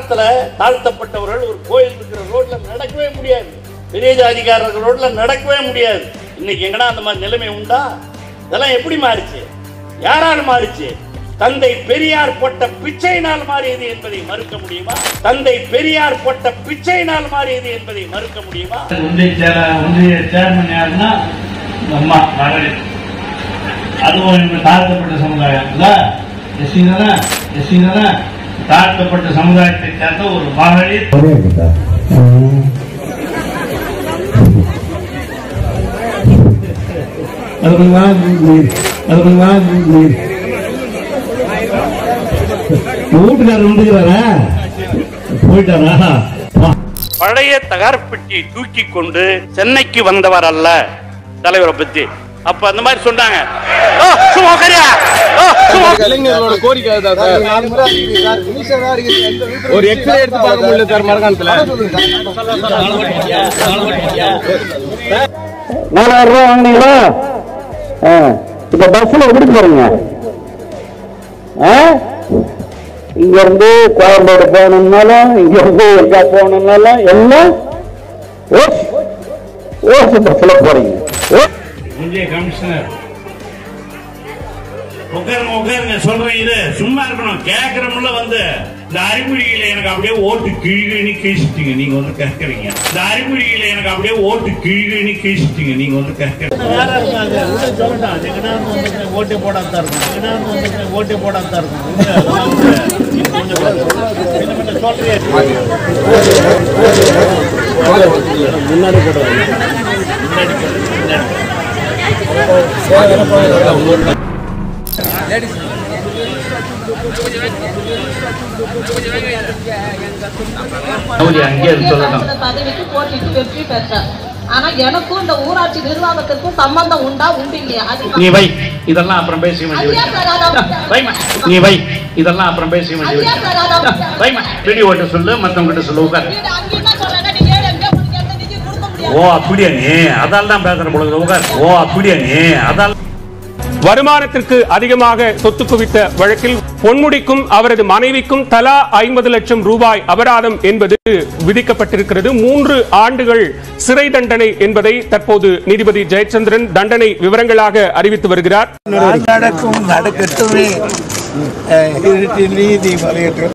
காலத்துல தாழ்த்தப்பட்டவர்கள் ஒரு கோயில் இருக்கிற ரோட்ல நடக்கவே முடியாது, பெரிய ஜாதிகாரர்கள் ரோட்ல நடக்கவே முடியாது. இன்னைக்கு எங்கடா அந்த மாதிரி நிலைமை உண்டா? இதெல்லாம் எப்படி மாறிச்சு? யாரால் மாறிச்சு? தந்தை பெரியார் போட்ட பிச்சையினால் மாறியது என்பதை மறுக்க முடியுமா? தந்தை பெரியார் போட்ட பிச்சையினால் மாறியது என்பதை மறுக்க முடியுமா? ஒன்றிய சேர்மன் யாருன்னா அம்மா மகளிர், அதுவும் தாழ்த்தப்பட்ட சமுதாயம் தாழ்த்தப்பட்ட சமுதாயத்தை சேர்ந்த ஒரு மகளிர். பழைய தகரப்பெட்டியை தூக்கி கொண்டு சென்னைக்கு வந்தவர் அல்ல தலைவரை பத்தி. அப்ப அந்த மாதிரி சொன்னாங்க. இளைஞர்களோட கோரிக்கை ஒரு எக்ஸ்ரே எடுத்து பார்க்க முடியல சார். மரகாணத்துல 4000 ரூபாய் வாங்கினீங்களா? இப்ப பஸ்ல எப்படி போறீங்க? இங்க இருந்து கோயம்பேடு போகணும்னாலும், இங்க இருந்து எங்க போகணும்னாலும் எல்லாம் பஸ்ல போறீங்க. இந்திய கமிஷனர் உட்காருங்க சொல்றேன். இது சும்மா இருக்கணும், கேட்கறோம்ல. வந்து இந்த அறிகுறிகளை எனக்கு அப்படியே ஓட்டு கிழிகணி கீழ்ச்சிட்டீங்க, நீங்க வந்து கேட்கறீங்க. இந்த அறிகுறிகளை எனக்கு அப்படியே ஓட்டு கிழிகணி கீழ்ச்சிட்டீங்க, நீங்க வந்து கேட்கறீங்க. ஓட்டு போடாதான் இருக்கும், ஓட்டு போடாதான் முன்னாடி பதவிக்கு போட்டிட்டு வெற்றி பெற்றார். ஆனா எனக்கும் இந்த ஊராட்சி நிர்வாகத்திற்கும் சம்பந்தம் உண்டா? உண்டு இல்லையா? நீ வை, இதெல்லாம் அப்புறம் பேச நீ வை, இதெல்லாம் அப்புறம் பேச வீடியோ ஓட்ட சொல்லு, மத்தவங்க கிட்ட சொல்லு. உட்கார். ஓ அப்படியா நீ? அதால் தான் பேசுற பொழுது உட்கார். ஓ அப்படியா நீ? அதால் வருமானத்திற்கு அதிகமாக சொத்து குவித்த வழக்கில் பொன்முடிக்கும் அவரது மனைவிக்கும் தலா 50 லட்சம் ரூபாய் அபராதம் என்பது விதிக்கப்பட்டிருக்கிறது. 3 ஆண்டுகள் சிறை தண்டனை என்பதை தற்போது நீதிபதி ஜெயச்சந்திரன் தண்டனை விவரங்களாக அறிவித்து வருகிறார். நடக்கும் நடக்கட்டுமே நீதி